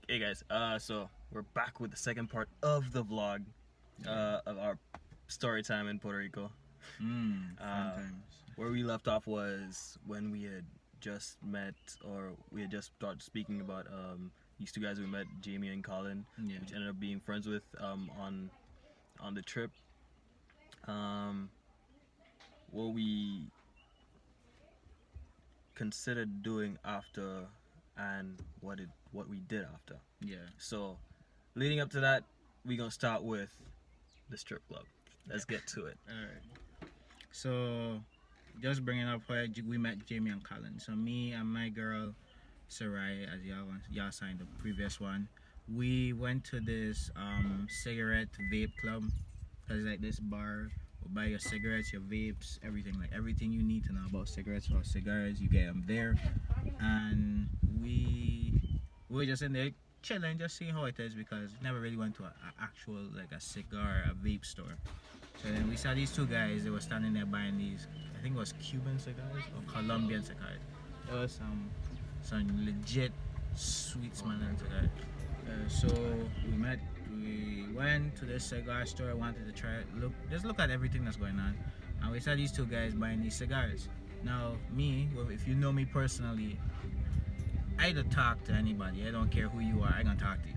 Hey guys, so we're back with the second part of the vlog of our story time in Puerto Rico. Fun times. Where we left off was when we had just met, or we had just started speaking about these two guys we met, Jamie and Colin, Yeah. which ended up being friends with on the trip. What we considered doing after, and what we did after. Yeah. So, leading up to that, we're gonna start with the strip club. Let's get to it. Alright. So, just bringing up where we met Jamie and Colin. So, me and my girl, Sarai, as y'all signed the previous one, we went to this cigarette vape club. It's like this bar. We'll buy your cigarettes, your vapes, everything. Like everything you need to know about cigarettes or cigars, you get them there. And we were just in there chilling, just seeing how it is, because we never really went to a actual like a cigar, a vape store. So then we saw these two guys. They were standing there buying these. I think it was Cuban cigars or Colombian cigars. There was some legit sweet smelling cigars. So we went to this cigar store. Wanted to try it, look at everything that's going on, and we saw these two guys buying these cigars. Now me, well, if you know me personally, I don't talk to anybody. I don't care who you are. I gonna talk to you.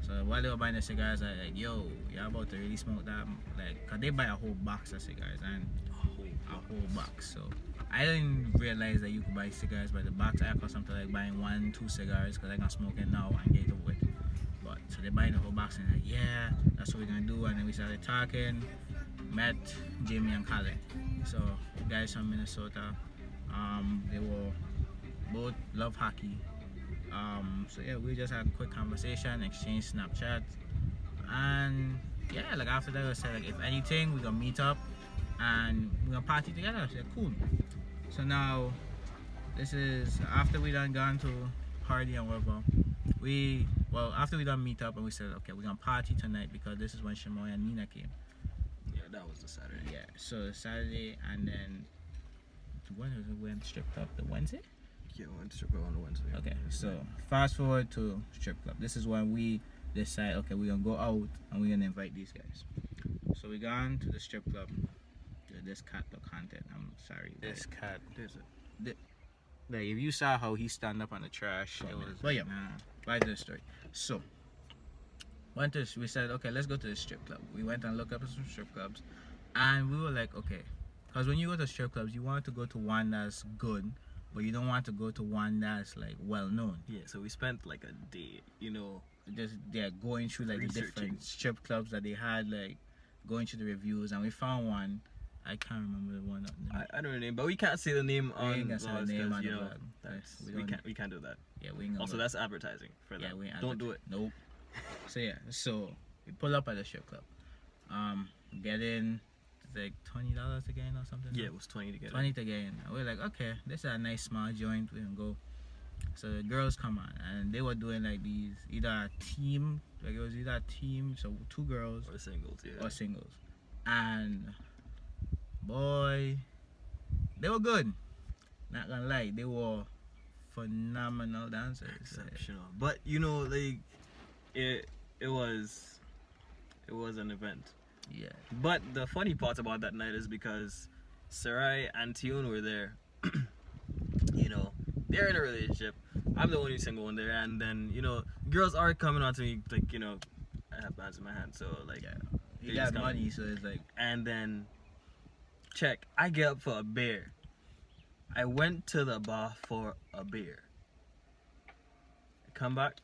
So while they were buying the cigars, I like, yo, you're about to really smoke that? Like, cause they buy a whole box of cigars and a whole box. So I didn't realize that you could buy cigars by the box. I accustomed to like buying 1-2 cigars, cause I can smoke it now and get it over with. But so they buying the whole box and like, yeah, that's what we're gonna do. And then we started talking. Met Jamie and Colin. So guys from Minnesota. They were both love hockey. So yeah, we just had a quick conversation, exchanged Snapchat, and yeah, like after that we said like, if anything, we gonna meet up and we gonna party together. I said cool. So now this is after we done gone to party and whatever. After we done meet up and we said okay, we're gonna party tonight because this is when Shamoy and Nina came. Yeah, that was the Saturday. Yeah, so Saturday, and then when was it? We went strip club the Wednesday. Yeah, we went to strip club on the Wednesday. Okay, so fast forward to strip club. This is when we decide, okay, we're gonna go out and we're gonna invite these guys. So we gone to the strip club. This cat look haunted. I'm sorry. This cat. Like if you saw how he stand up on the trash, it was. But yeah, back to the story. So we said, okay, let's go to the strip club. We went and looked up some strip clubs, and we were like, okay, because when you go to strip clubs, you want to go to one that's good, but you don't want to go to one that's like well known. Yeah, so we spent like a day, just going through like the different strip clubs that they had, like going through the reviews, and we found one. I can't remember the one. I don't know the name, but we can't say the name on the name we can't do that. Yeah, we ain't also that's advertising for them. Yeah, don't do it. Nope. So we pull up at the strip club. Get in. It's like $20 again or something. Yeah, it was 20 to get 20 to get in. And we're like, okay, this is a nice small joint. We can go. So the girls come on, and they were doing like these either a team, like it was either a team, so 2 girls or singles, and boy, they were good. Not gonna lie, they were phenomenal dancers. Exceptional. But like it was an event. Yeah. But the funny part about that night is because Sarai and Tion were there. They're in a relationship. I'm the only single one there, and then girls are coming on to me like I have bands in my hand, so like you got money, so it's like. And then check, I get up for a beer. I went to the bar for a beer. I come back,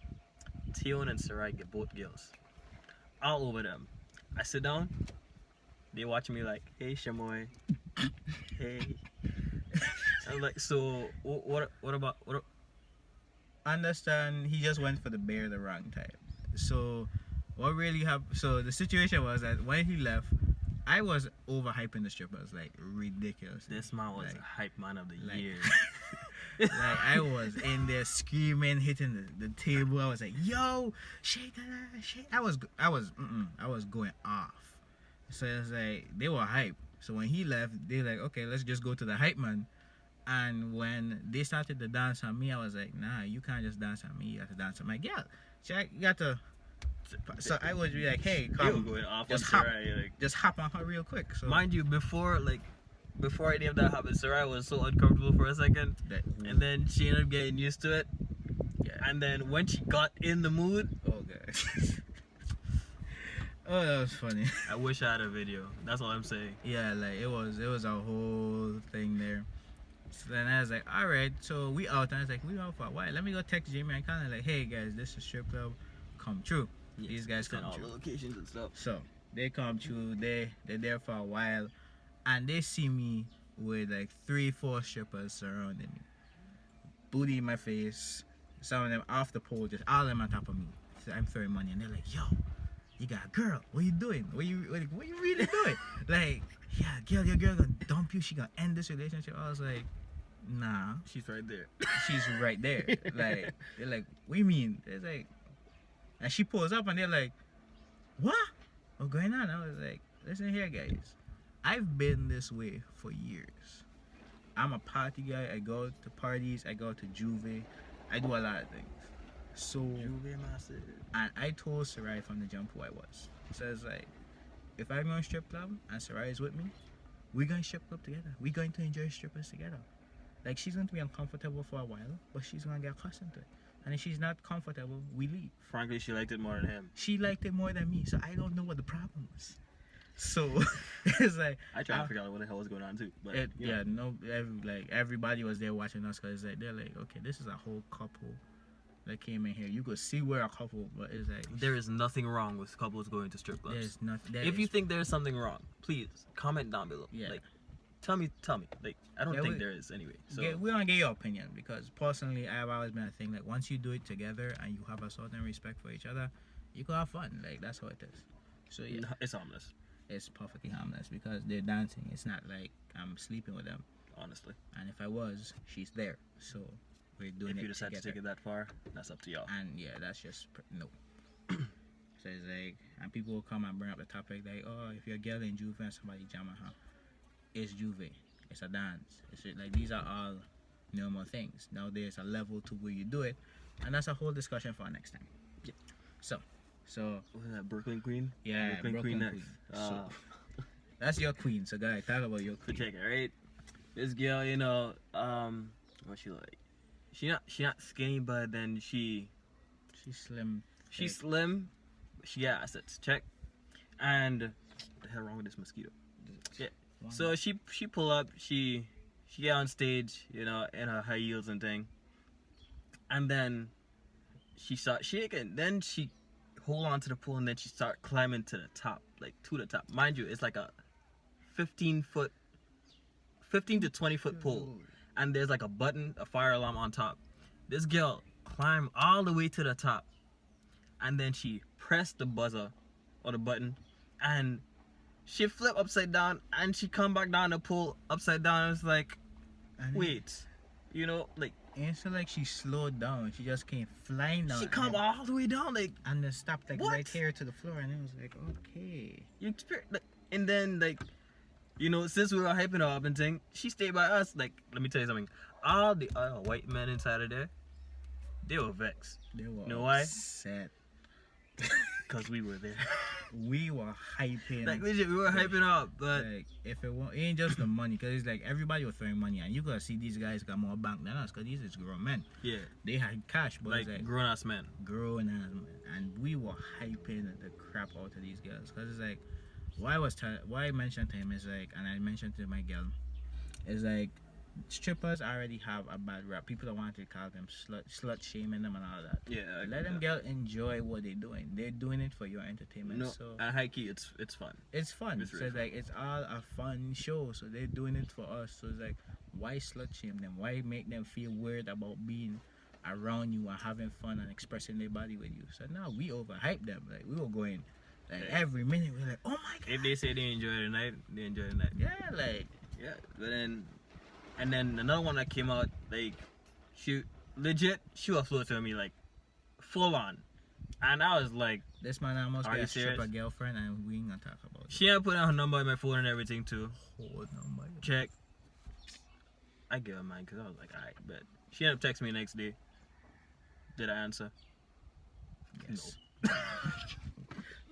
Tion and Sarai get both girls. All over them. I sit down, they watching me like, hey Shamoy, hey. I'm like, so what about Understand, he just went for the beer the wrong time. So what really happened? So the situation was that when he left, I was overhyping the strippers like ridiculous. This man was a hype man of the year. Like I was in there screaming, hitting the table. I was like, "Yo, shake that, shake!" I was going off. So it's like they were hype. So when he left, they like, okay, let's just go to the hype man And when they started to dance on me, I was like, nah, you can't just dance on me. You got to dance on my girl. Jack, you got to. So I would be like, hey, They were come, going off just on hop, Sarai. Like, just hop on her real quick. So mind you, before any of that happened, Sarai was so uncomfortable for a second, and then she ended up getting used to it. Yeah. And then when she got in the mood, oh god. Oh, that was funny. I wish I had a video. That's all I'm saying. Yeah, like it was a whole thing there. So then I was like, all right, so we out, and I was like, we out for a while. Let me go text Jamie and kind of like, hey guys, this is strip club, come true. Yes, These guys send come all true. the locations and stuff. So they come through, they're there for a while, and they see me with like 3-4 strippers surrounding me, booty in my face, some of them off the pole, just all of them on top of me. So I'm throwing money, and they're like, yo, you got a girl, what you doing? What you really doing? Like, yeah, girl, your girl gonna dump you, she gonna end this relationship. I was like, nah, She's right there. she's right there. Like, they're like, what you mean? It's like, and she pulls up and they're like, what? What's going on? I was like, listen here, guys. I've been this way for years. I'm a party guy. I go to parties. I go to Juve. I do a lot of things. So, and I told Sarai from the jump who I was. So it's like, if I'm going to strip club and Sarai is with me, we're going to strip club together. We're going to enjoy strippers together. Like, she's going to be uncomfortable for a while, but she's going to get accustomed to it. And if she's not comfortable, we leave. Frankly, she liked it more than him. She liked it more than me, so I don't know what the problem was. So it's like I tried to figure out what the hell was going on too. But everybody was there watching us because like they're like, okay, this is a whole couple that came in here. You could see we're a couple, but it's like there is nothing wrong with couples going to strip clubs. there's nothing. If you think there's something wrong, please comment down below. Yeah. Like, tell me. Like, I don't Yeah, think we- there is anyway. So we want to get your opinion because personally, I've always been a thing like once you do it together and you have a certain respect for each other, you can have fun. Like that's how it is. So yeah, it's harmless, it's perfectly harmless because they're dancing. It's not like I'm sleeping with them. honestly. And if I was, she's there. So we're doing If you it decide to together. take it that far, that's up to y'all. And yeah, that's just no. So it's like, and people will come and bring up the topic like, oh, if you're a girl in Juve and somebody jamming her, it's Juve, it's a dance. It's like these are all normal things. Now there's a level to where you do it, and that's a whole discussion for next time. Yeah. So What is that, Brooklyn Queen? yeah, Brooklyn Queen next. So that's your queen. So guys, talk about your So queen. check it, right? This girl, what she like? She not skinny, but then she's She's slim. slim. But she got assets. Check. And what the hell wrong with this mosquito? Yeah. So she pull up. She get on stage, in her high heels and thing. And then she start shaking. Then she hold on to the pole and then she start climbing to the top, like to the top. Mind you, it's like a 15 to 20 foot pole, and there's like a button, a fire alarm on top. This girl climbed all the way to the top, and then she pressed the buzzer or the button, and she flipped upside down, and she come back down the pole upside down. It's like, And wait, like And so like she slowed down. She just came flying down. she come all the way down, like and then stopped like What? right here to the floor, and it was like, okay. you experience, like, and then like, since we were hyping her up and thing, she stayed by us. Like, let me tell you something. All the other white men inside of there, they were vexed. They were Know why? upset. Cause we were there. We were hyping. Like legit, we were hyping her up, but Like if it ain't just the money, cause it's like everybody was throwing money, and you gotta see these guys got more bank than us, cause these is grown men. yeah, They had cash, but like it's like grown ass men. grown ass man, and we were hyping the crap out of these girls, cause it's like why I mentioned to him is like, and I mentioned to my girl, is like strippers already have a bad rap. People don't want to call them slut shaming them and all that. Yeah, I Let get them that. girl enjoy what they're doing. They're doing it for your entertainment. No, So at high key, it's fun. it's fun. It's So really it's like it's all a fun show. So they're doing it for us. So it's like, why slut shame them? Why make them feel weird about being around you and having fun and expressing their body with you? So now we overhype them. Like we were going like Yeah. every minute we're like, oh my god. If they say they enjoy the night, they enjoy the night. Yeah, like Yeah, but then another one that came out, like she was flirting with me like full on, and I was like, this man almost Are got you a stripper serious? girlfriend, and we ain't gonna talk about it. she had put out her number in my phone and everything too. Oh, no, my Check. I gave her mine because I was like, alright, but she ended up texting me the next day. Did I answer? Yes.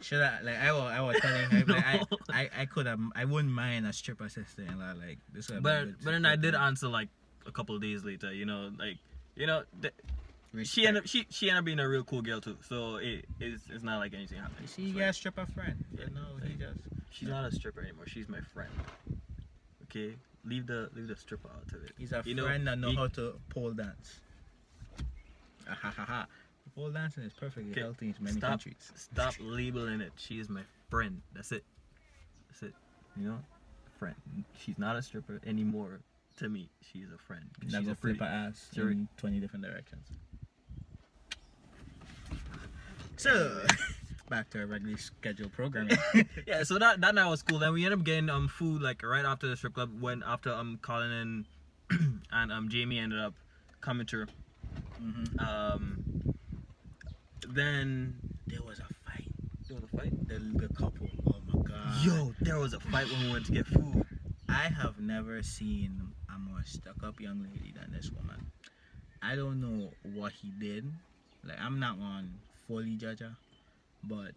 Should I I was telling her like, I wouldn't mind a stripper sister and like this would But then I did answer like a couple of days later, she ended up being a real cool girl too, so it's not like anything happened. She got a stripper friend, he does. She's not a stripper anymore, she's my friend. Okay, leave the stripper out of it. He's a friend that know how to pole dance. Pole dancing is perfectly healthy in many countries. Stop labeling it. She is my friend. That's it. Friend. She's not a stripper anymore to me. She's a friend. She's a flip her ass in 20 different directions. So, back to our regularly scheduled programming. Yeah, so that night was cool. Then we ended up getting food like right after the strip club. When after Colin and Jamie ended up coming through. Then there was a fight. There was a fight? The couple. Oh my god. Yo, there was a fight when we went to get food. I have never seen a more stuck up young lady than this woman. I don't know what he did. Like, I'm not one fully judge her, but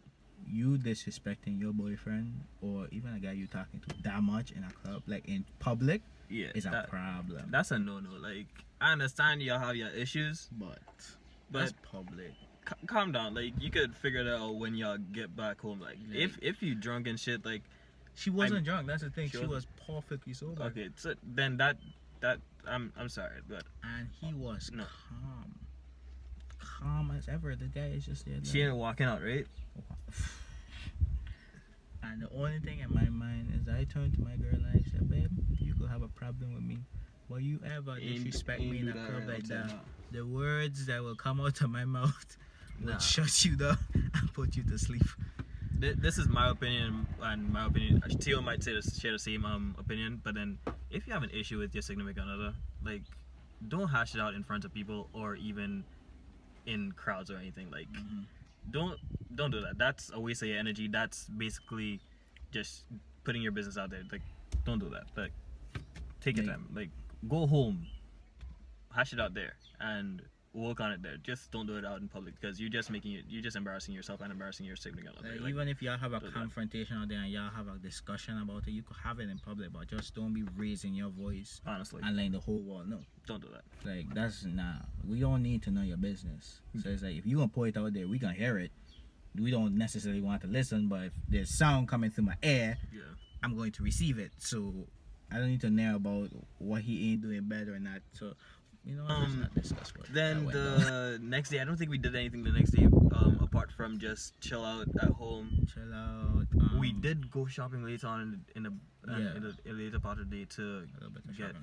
you disrespecting your boyfriend or even a guy you talking to that much in a club, like in public, is a problem. That's a no-no. Like, I understand y'all have your issues, but that's public. Calm down. Like, you could figure that out when y'all get back home. Like, if you drunk and shit, like, she wasn't drunk. That's the thing. She was perfectly sober. Okay, so then that I'm sorry, but and he was calm as ever. The guy is just there. She ain't walking out, right? And the only thing in my mind is I turned to my girl and I said, babe, you could have a problem with me, but you ever disrespect me in a club like that, the words that will come out of my mouth will shut you down and put you to sleep. This is my opinion, and my opinion, Tio might share the same opinion, but then if you have an issue with your significant other, like, don't hash it out in front of people or even in crowds or anything. Like, don't do that. That's a waste of your energy. That's basically just putting your business out there. Like, don't do that. Like, take your time. Like, go home, hash it out there, and work on it there. Just don't do it out in public because you're just embarrassing yourself and embarrassing your significant other. Like, even if y'all have a confrontation out there and y'all have a discussion about it, you could have it in public, but just don't be raising your voice. Honestly. And letting the whole world know. Don't do that. Like, that's we don't need to know your business. So it's like, if you gonna put it out there, we gonna hear it. We don't necessarily want to listen, but if there's sound coming through my ear, I'm going to receive it. So I don't need to know about what he ain't doing better or not. So, let's not discuss what. Then the next day, I don't think we did anything the next day apart from just chill out at home. Chill out. We did go shopping later on in the later part of the day to get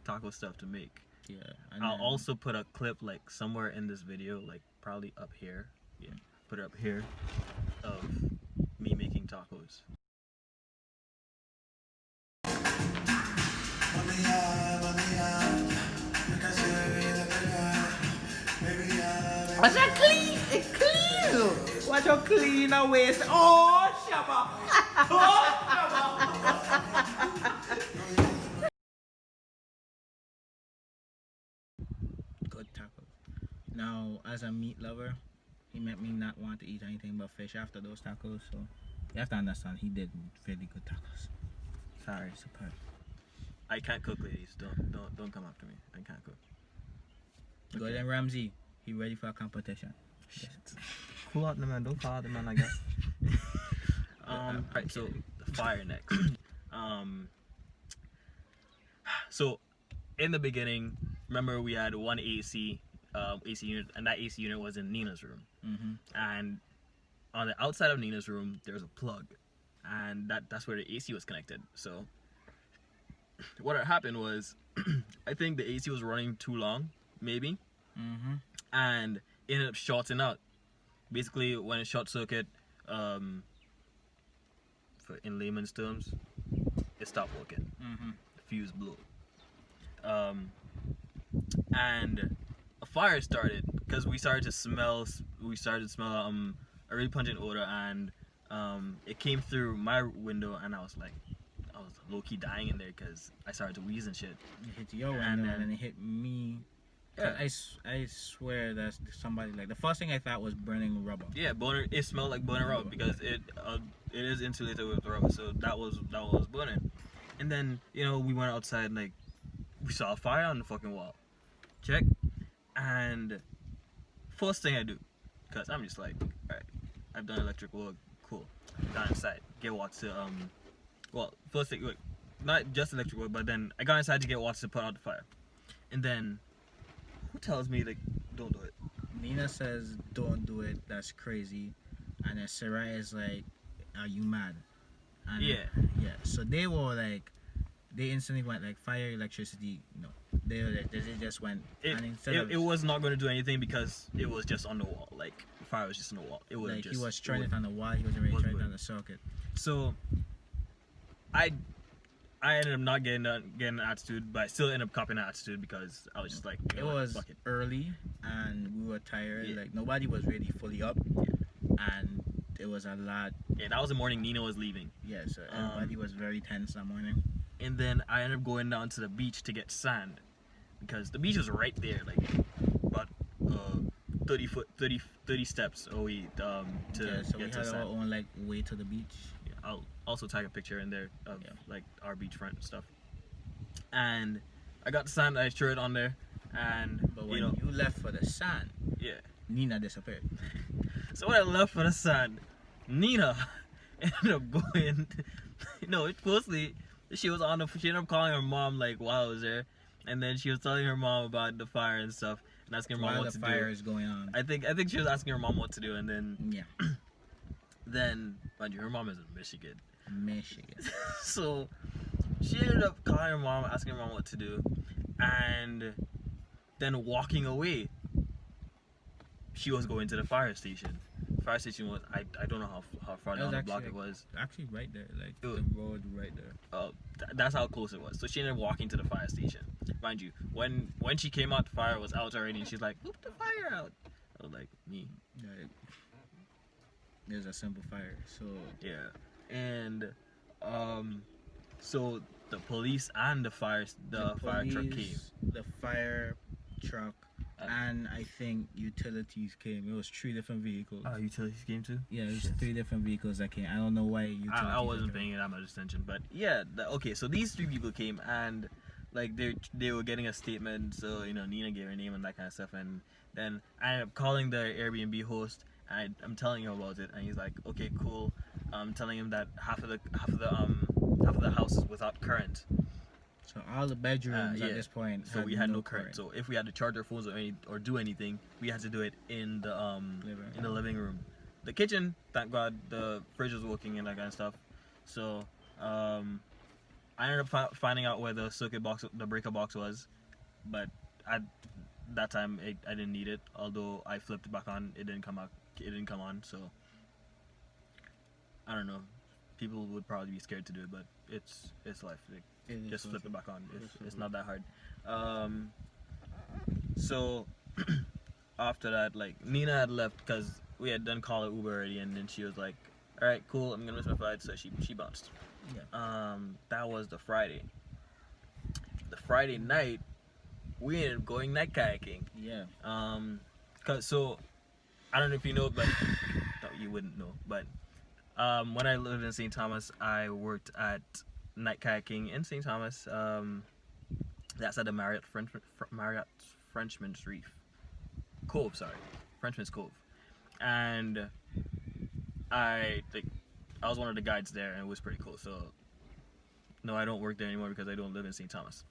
taco stuff to make. Yeah. I'll also put a clip like somewhere in this video, like probably up here. Yeah, put it up here of me making tacos. What's that clean? It's clean. Watch how clean a waist. Oh, Shabba. Oh, Shabba. Good tacos. Now, as a meat lover, he made me not want to eat anything but fish after those tacos. So you have to understand, he did really good tacos. Sorry, superb. I can't cook, ladies. Don't come after me. I can't cook. Okay. Gordon Ramsay, he ready for a competition. Shit. Cool out the man. Don't call out the man, I guess. Alright, so the fire next. So in the beginning, remember we had one AC unit, and that AC unit was in Nina's room. And on the outside of Nina's room, there's a plug, and that's where the AC was connected. So what had happened was, I think the AC was running too long, maybe, and it ended up shorting out. Basically, when it short circuit, in layman's terms, it stopped working. The fuse blew. And a fire started because we started to smell a really pungent odor, and it came through my window, and I was like, oh was low key dying in there because I started to wheeze and shit. It hit your And window then- and it hit me. Yeah. I swear that's somebody like the first thing I thought was burning rubber. Yeah, boner. It smelled like boner rubber because it is insulated with rubber, so that was burning. And then we went outside and like we saw a fire on the fucking wall. Check, and first thing I do, cause I'm just like, alright, I've done electric work, cool. Got inside, get watch to well, first thing, like, not just electric work, but then I got inside to get watch to put out the fire, and then who tells me like don't do it? Nina says, "Don't do it. That's crazy." And then Sarai is like, "Are you mad?" And Yeah. yeah. So they were like, they instantly went like fire, electricity. No, they just went. And instead of It was not going to do anything because it was just on the wall. Like the fire was just on the wall. It would like just. he was trying it on the wall. He was already trying it on the circuit. So, I ended up not getting an attitude, but I still ended up copying an attitude because I was just like, It was early and we were tired. Yeah. Like nobody was really fully up, and it was a lot. Yeah, that was the morning Nina was leaving, Yeah, so everybody was very tense that morning. and then I ended up going down to the beach to get sand because the beach was right there, like about 30 steps away to Yeah, so we get to had our sand. own like way to the beach. Yeah, I'll also tag a picture in there of Yeah. like our beachfront and stuff. And I got the sand, I threw it on there, and But when you left for the sand, yeah. Nina disappeared. So when I left for the sand, Nina ended up going. Firstly, she ended up calling her mom like while I was there, and then she was telling her mom about the fire and stuff, and asking her mom While what the to fire do. is going on. I think she was asking her mom what to do, and then Yeah, mind you, her mom is in Michigan. Michigan. So she ended up calling her mom, asking her mom what to do, and then walking away. She was going to the fire station. Fire station was I don't know how far It down was the block actually, it was. Actually, right there, like It was- the road right there. That's how close it was. So she ended up walking to the fire station. Mind you, when she came out, the fire was out already, and she's like, "Who put the fire out?" I was like, "Me." Like, there's a simple fire. So Yeah, and so the police and the fire truck came. police, the fire truck, and I think utilities came. It was 3 different vehicles. Utilities came too. Yeah, it was Shit. 3 different vehicles that came. I don't know why utilities. I wasn't came. paying that much attention, but yeah. Okay, so these 3 people came and like they were getting a statement. So Nina gave her name and that kind of stuff, and then I ended up calling the Airbnb host. And I'm telling him about it, and he's like, "Okay, cool." I'm telling him that half of the house is without current, So all the bedrooms yeah. at this point. so we had no current. So if we had to charge our phones or do anything, we had to do it in the living room. The kitchen, thank God, the fridge was working and that kind of stuff. So I ended up finding out where the circuit box, the breaker box was, but at that time I didn't need it. Although I flipped it back on, it didn't come out. It didn't come on. So I don't know. People would probably be scared to do it, but it's life. Like, just flip it back on. It's not that hard. So after that, like Nina had left because we had done call it Uber already, and then she was like, "All right, cool. I'm gonna miss my flight." So she bounced. Yeah. That was the Friday. The Friday night, we ended up going night kayaking. Yeah. So I don't know if you know, but no, you wouldn't know. But when I lived in St. Thomas, I worked at night kayaking in St. Thomas. That's at the Marriott Frenchman's Reef Cove. Sorry, Frenchman's Cove, and I was one of the guides there, and it was pretty cool. So no, I don't work there anymore because I don't live in St. Thomas.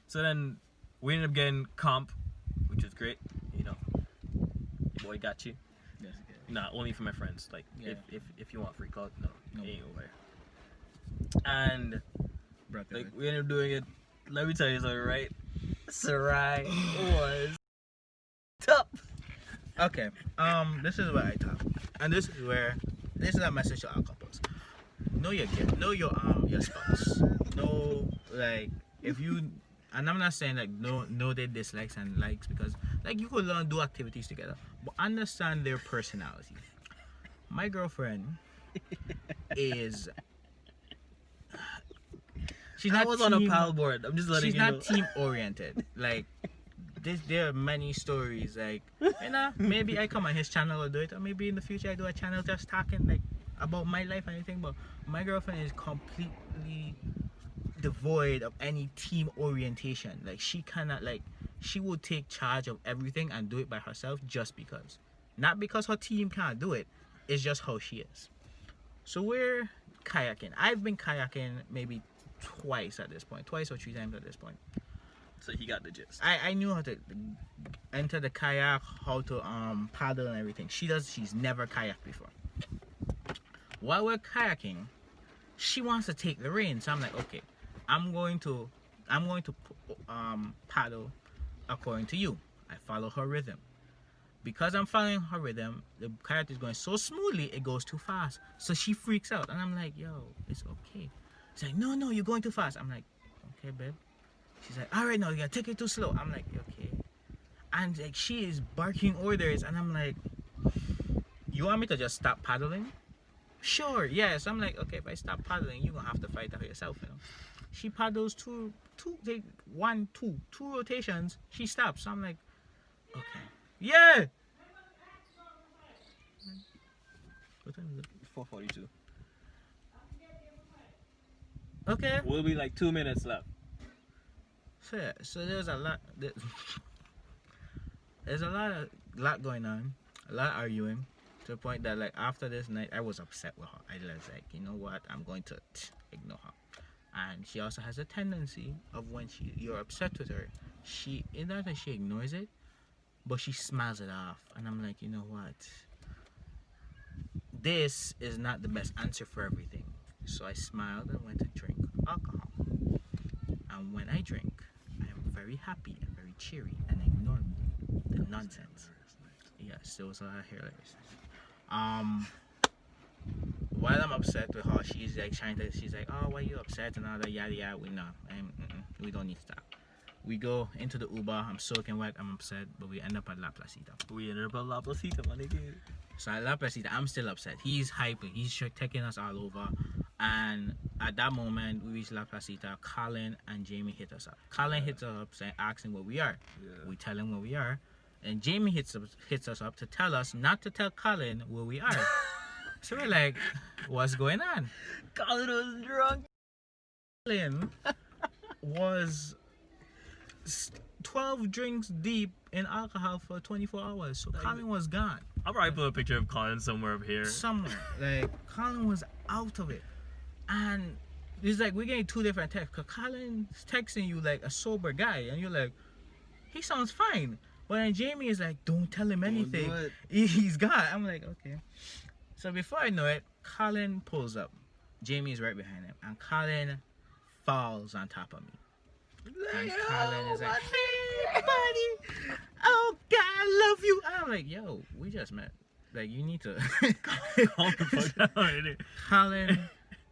So then we ended up getting comp, which was great. Boy got you. That's good. Nah, only for my friends. Like, Yeah. if you want free clout, no, No. ain't over. And Brought like that we ended up doing it. Let me tell you something, right? Sarai was top. Okay. This is where I talk, and this is a message to all couples. Know your spouse. Know, like, if you, and I'm not saying like know their dislikes and likes, because like you could learn do activities together, but understand their personality. My girlfriend is she's I not was on a team- paddleboard. I'm just letting she's you know. not team oriented. Like there are many stories. Like maybe I come on his channel or do it, or maybe in the future I do a channel just talking like about my life and anything. But my girlfriend is completely devoid of any team orientation. Like she cannot like she will take charge of everything and do it by herself just because. Not because her team can't do it. It's just how she is. So we're kayaking. I've been kayaking maybe twice or 3 times at this point. So he got the gist. I knew how to enter the kayak, how to paddle and everything. She's never kayaked before. While we're kayaking, she wants to take the reins. So I'm like, okay, I'm going to paddle according to you. I follow her rhythm. Because I'm following her rhythm, the kayak is going so smoothly, it goes too fast. So she freaks out. And I'm like, yo, it's okay. She's like, no, you're going too fast. I'm like, okay, babe. She's like, all right, no, you gotta take it too slow. I'm like, okay. And like, she is barking orders. And I'm like, you want me to just stop paddling? Sure, yes. I'm like, okay, if I stop paddling, you're gonna have to fight out yourself, you know. She paddles two rotations. She stops. So I'm like, okay. Yeah. What time is it? 4:42. Okay. We'll be like 2 minutes left. So yeah, so there's a lot. There's a lot going on. A lot arguing. To the point that like after this night, I was upset with her. I was like, you know what? I'm going to ignore her. And she also has a tendency of when you're upset with her, in that she ignores it, but she smiles it off. And I'm like, you know what? This is not the best answer for everything. So I smiled and went to drink alcohol. And when I drink, I am very happy and very cheery and ignore the nonsense. Yes, there was a lot of hair like this. While I'm upset with her, she's like she's like, oh, why are you upset and all that, yada yada. We don't need to stop. We go into the Uber. I'm soaking wet. I'm upset, but we end up at La Placita. We ended up at La Placita, my nigga. So at La Placita, I'm still upset. He's hyping. He's taking us all over. And at that moment, we reach La Placita. Colin and Jamie hit us up. Colin hits us up, asking where we are. Yeah. We tell him where we are. And Jamie hits us up to tell us not to tell Colin where we are. So we're like, what's going on? Colin was drunk. Colin was 12 drinks deep in alcohol for 24 hours. So Colin was gone. I'll probably put a picture of Colin somewhere up here. Somewhere. Like, Colin was out of it. And it's like, we're getting two different texts. Because Colin's texting you like a sober guy. And you're like, he sounds fine. But then Jamie is like, don't tell him anything. Don't do it. He's gone. I'm like, okay. So before I know it, Colin pulls up. Jamie's right behind him. And Colin falls on top of me. And Colin is like, hey, buddy. Oh, God, I love you. And I'm like, yo, we just met. Like, you need to Calm the fuck down. Colin,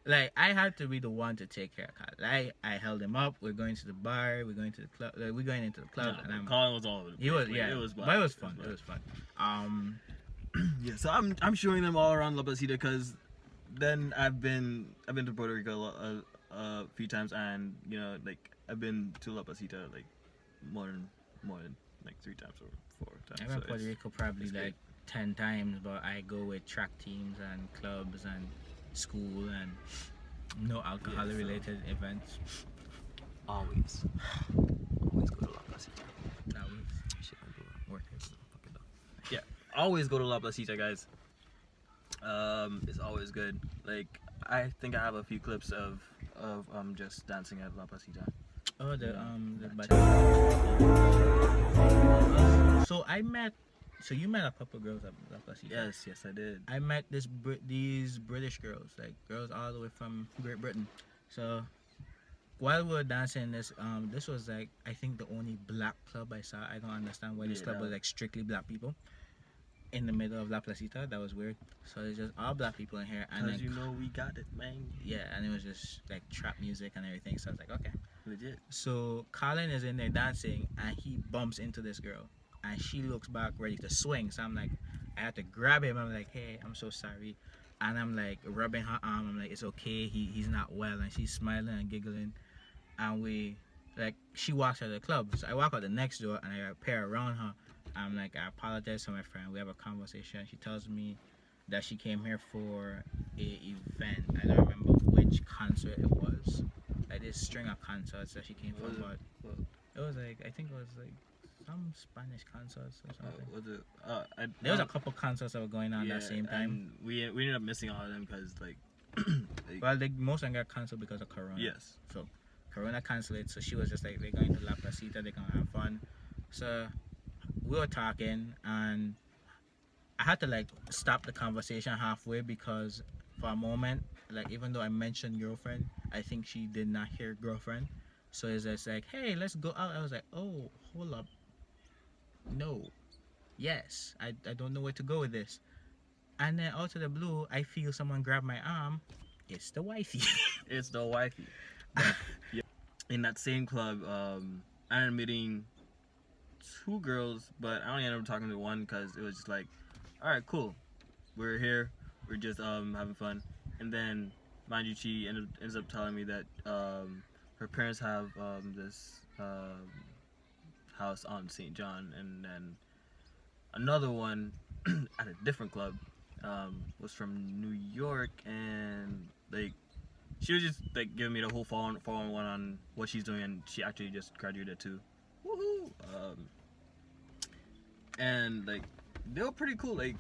like, I had to be the one to take care of Colin. I held him up. We're going to the bar. We're going to the club. Like, we're going into the club. Nah, and I'm. Colin was all over the place. He was, Like, yeah. It was But it was fun. It was fun. Yeah, so I'm showing them all around La Placita because then I've been to Puerto Rico a few times, and you know, like I've been to La Placita like more than like 3 times or 4 times. I went So Puerto Rico probably it's like great. 10 times, but I go with track teams and clubs and school and no alcohol related events. always go to La Placita. That was Shit, I do it. worth it. Fuck it up. Yeah, always go to La Placita, guys. It's always good. Like I think I have a few clips of just dancing at La Placita. Oh, the So you met a couple girls at La Placita. Yes, I did. I met these British girls, like girls all the way from Great Britain. So while we were dancing, this was like I think the only black club I saw. I don't understand why this Yeah, club that- was like strictly black people in the middle of La Placita. That was weird. So it's just all black people in here, and Cause then you know we got it, man. yeah, and it was just like trap music and everything. So I was like, okay. Legit. So Colin is in there dancing, and he bumps into this girl, and she looks back ready to swing. So I'm like, I had to grab him. I'm like, hey, I'm so sorry. And I'm like rubbing her arm. I'm like, it's okay. He's not well. And she's smiling and giggling. and she walks out of the club. So I walk out the next door and I appear around her. I'm like, I apologize to my friend. We have a conversation. She tells me that she came here for a event. I don't remember which concert it was. Like this string of concerts that she came for, but it was like, I think it was like some Spanish concerts or something. There was a couple concerts that were going on at the same time. We ended up missing all of them because well, most of them got canceled because of Corona. Yes. So Corona canceled it. So she was just like, they're going to La Placita. They're gonna have fun. So we were talking, and I had to like stop the conversation halfway because for a moment, like even though I mentioned girlfriend, I think she did not hear girlfriend. So it's just like, hey, let's go out. I was like, oh, hold up. No. Yes. I don't know where to go with this. And then out of the blue, I feel someone grab my arm. It's the wifey. It's the wifey. But, yeah. In that same club, I ended up meeting 2 girls, but I only ended up talking to one because it was just like, all right, cool. We're here. We're just having fun. And then, mind you, she ends up telling me that her parents have this house on St. John, and then another one at a different club was from New York, and like she was just like giving me the whole 411 on what she's doing, and she actually just graduated too. Woohoo! And like they were pretty cool. Like,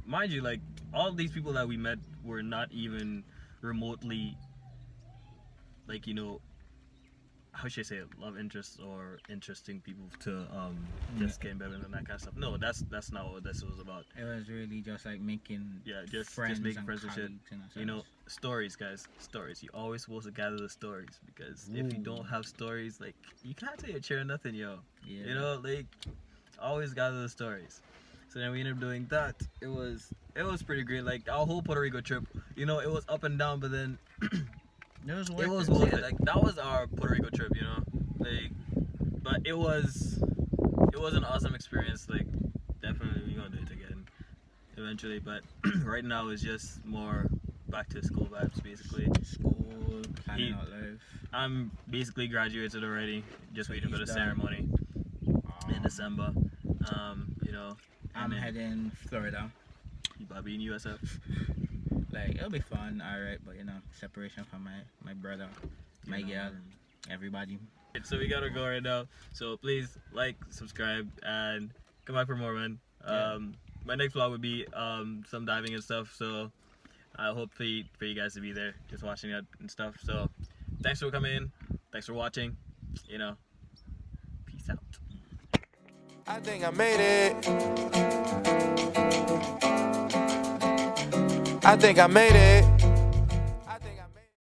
mind you, like all of these people that we met were not even remotely like, you know, how should I say it, love interests or interesting people to just get better than that kind of stuff. No, that's not what this was about. It was really just like making just making friends and shit. You know, stories, guys, stories. You always supposed to gather the stories, because if you don't have stories, like you can't tell your chair nothing, yo. Yeah. You know, like always gather the stories. So then we ended up doing that. It was pretty great. Like our whole Puerto Rico trip, you know, it was up and down, but then it was worth it. Like that was our Puerto Rico trip, you know. Like, but it was an awesome experience. Like, definitely we're gonna do it again eventually. But right now it's just more back to school vibes, basically. School, planning out life. I'm basically graduated already. Just waiting for the ceremony in December. You know. I'm heading Florida. You probably in USF. Like, it'll be fun, alright, but you know, separation from my brother, my girl, everybody. So we gotta go right now. So please like, subscribe, and come back for more, man. My next vlog would be some diving and stuff. So I hope for you guys to be there, just watching it and stuff. So thanks for coming in. Thanks for watching. You know, peace out. I think I made it. I think I made it.